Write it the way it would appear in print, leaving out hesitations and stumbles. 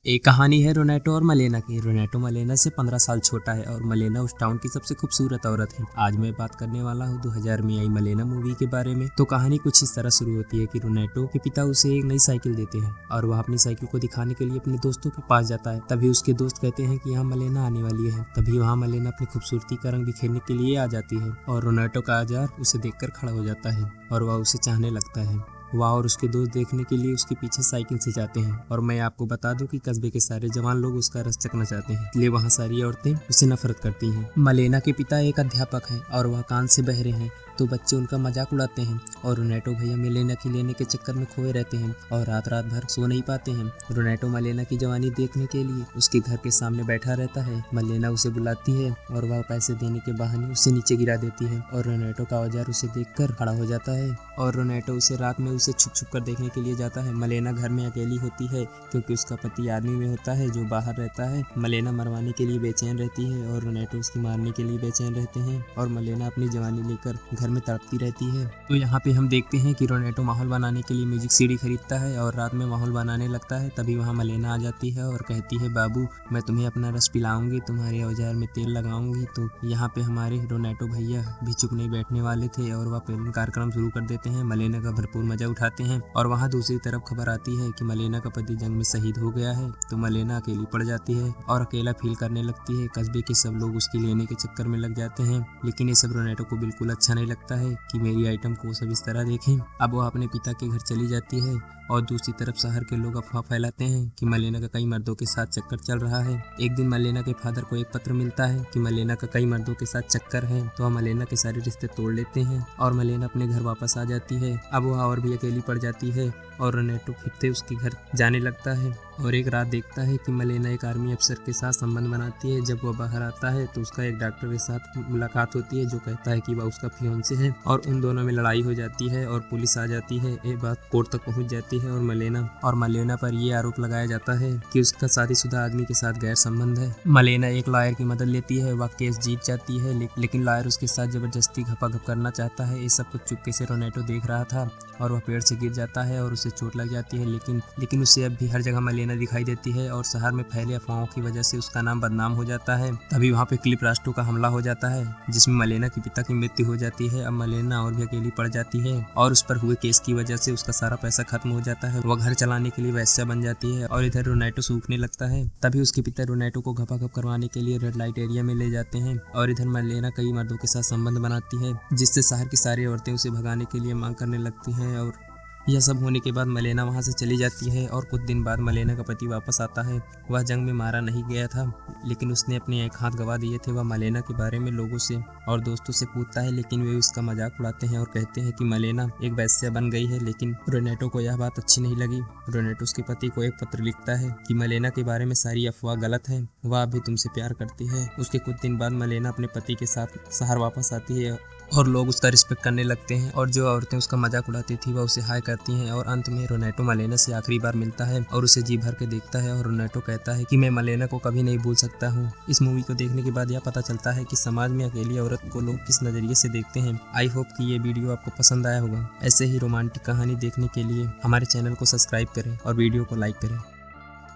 एक कहानी है रोनेटो और मलेना की। रोनेटो मलेना से 15 साल छोटा है और मलेना उस टाउन की सबसे खूबसूरत औरत है। आज मैं बात करने वाला हूँ 2000 में आई मलेना मूवी के बारे में। तो कहानी कुछ इस तरह शुरू होती है कि रोनेटो के पिता उसे एक नई साइकिल देते हैं और वह अपनी साइकिल को दिखाने के लिए अपने दोस्तों के पास जाता है। तभी उसके दोस्त कहते हैं कि यहाँ मलेना आने वाली है। तभी वहाँ मलेना अपनी खूबसूरती का रंग बिखेरने के लिए आ जाती है और रोनेटो का औजार उसे देखकर खड़ा हो जाता है और वह उसे चाहने लगता है। वह और उसके दोस्त देखने के लिए उसके पीछे साइकिल से जाते हैं और मैं आपको बता दूं कि कस्बे के सारे जवान लोग उसका रस चखना चाहते हैं, इसलिए वहाँ सारी औरतें उसे नफरत करती हैं। मलेना के पिता एक अध्यापक हैं और वह कान से बहरे हैं, तो बच्चे उनका मजाक उड़ाते हैं और रोनेटो भैया मलेना की लेने के चक्कर में खोए रहते हैं और रात रात भर सो नहीं पाते हैं। रोनेटो मलेना की जवानी देखने के लिए उसके घर के सामने बैठा रहता है। मलेना उसे बुलाती है और वह पैसे देने के बहाने उसे नीचे गिरा देती है और रोनेटो का औजार उसे देखकर खड़ा हो जाता है और रोनेटो उसे रात में उसे छुप छुप कर देखने के लिए जाता है। मलेना घर में अकेली होती है क्योंकि उसका पति आर्मी में होता है जो बाहर रहता है। मलेना मरवाने के लिए बेचैन रहती है और रोनेटो उसकी मारने के लिए बेचैन रहते हैं और मलेना अपनी जवानी लेकर घर में तड़पती रहती है। तो यहाँ पे हम देखते हैं कि रोनेटो माहौल बनाने के लिए म्यूजिक सीडी खरीदता है और रात में माहौल बनाने लगता है। तभी वहाँ मलेना आ जाती है और कहती है, बाबू मैं तुम्हें अपना रस पिलाऊंगी, तुम्हारे औजार में तेल लगाऊंगी। तो यहाँ पे हमारे रोनेटो भैया भी चुप नहीं बैठने वाले थे और वह कार्यक्रम शुरू कर देते हैं। मलेना का भरपूर मजा उठाते हैं और वहाँ दूसरी तरफ खबर आती है कि मलेना का पति जंग में शहीद हो गया है। तो मलेना अकेली पड़ जाती है और अकेला फील करने लगती है। कस्बे के सब लोग उसकी लेने के चक्कर में लग जाते हैं, लेकिन ये सब रोनेटो को बिल्कुल अच्छा नहीं लगता है कि मेरी आइटम को सब इस तरह देखें। अब वो अपने पिता के घर चली जाती है और दूसरी तरफ शहर के लोग अफवाह फैलाते हैं कि मलेना का कई मर्दों के साथ चक्कर चल रहा है। एक दिन मलेना के फादर को एक पत्र मिलता है कि मलेना का कई मर्दों के साथ चक्कर है, तो वह मलेना के सारे रिश्ते तोड़ लेते हैं और मलेना अपने घर वापस आ जाती है। अब वह और भी अकेली पड़ जाती है और रोनेटो फिर से उसके घर जाने लगता है और एक रात देखता है कि मलेना एक आर्मी अफसर के साथ संबंध बनाती है। जब वह बाहर आता है तो उसका एक डॉक्टर के साथ मुलाकात होती है जो कहता है कि वह उसका फियांसे है और उन दोनों में लड़ाई हो जाती है और पुलिस आ जाती है। ये बात कोर्ट तक पहुंच जाती है और मलेना पर ये आरोप लगाया जाता है कि उसका शादीशुदा आदमी के साथ गैर संबंध है। मलेना एक लॉयर की मदद लेती है, वह केस जीत जाती है, लेकिन लॉयर उसके साथ जबरदस्ती घपाघप करना चाहता है। ये सब कुछ चुपके से रोनेटो देख रहा था और वह पेड़ से गिर जाता है और उसे चोट लग जाती है, लेकिन उसे अब भी हर जगह मलेना दिखाई देती है और शहर में फैले अफवाहों की वजह से उसका नाम बदनाम हो जाता है। तभी वहाँ पे क्लिप रास्टो का हमला हो जाता है जिसमें मलेना के पिता की मृत्यु हो जाती है। अब मलेना और भी अकेली पड़ जाती है और उस पर हुए केस की वजह से उसका सारा पैसा खत्म हो जाता है। वह घर चलाने के लिए वैश्या बन जाती है और इधर रोनेटो सूखने लगता है। तभी उसके पिता रोनेटो को घपाघप करवाने के लिए रेड लाइट एरिया में ले जाते हैं और इधर मलेना कई मर्दों के साथ संबंध बनाती है जिससे शहर की सारी औरतें उसे भगाने के लिए मांग करने लगती हैं। और यह सब होने के बाद मलेना वहाँ से चली जाती है और कुछ दिन बाद मलेना का पति वापस आता है। वह जंग में मारा नहीं गया था, लेकिन उसने अपने एक हाथ गंवा दिए थे। वह मलेना के बारे में लोगों से और दोस्तों से पूछता है, लेकिन वे उसका मजाक उड़ाते हैं और कहते हैं कि मलेना एक वैश्या बन गई है। लेकिन रोनेटो को यह बात अच्छी नहीं लगी। रोनेटो उसके पति को एक पत्र लिखता है कि मलेना के बारे में सारी अफवाह गलत है, वह अभी तुमसे प्यार करती है। उसके कुछ दिन बाद मलेना अपने पति के साथ शहर वापस आती है और लोग उसका रिस्पेक्ट करने लगते हैं और जो औरतें उसका मजाक उड़ाती थी वह उसे हाय करती हैं और अंत में रोनेटो मलेना से आखिरी बार मिलता है और उसे जी भर के देखता है और रोनेटो कहता है कि मैं मलेना को कभी नहीं भूल सकता हूँ। इस मूवी को देखने के बाद यह पता चलता है कि समाज में अकेली औरत को लोग किस नजरिए से देखते हैं। आई होप कि ये वीडियो आपको पसंद आया होगा। ऐसे ही रोमांटिक कहानी देखने के लिए हमारे चैनल को सब्सक्राइब करें और वीडियो को लाइक करें।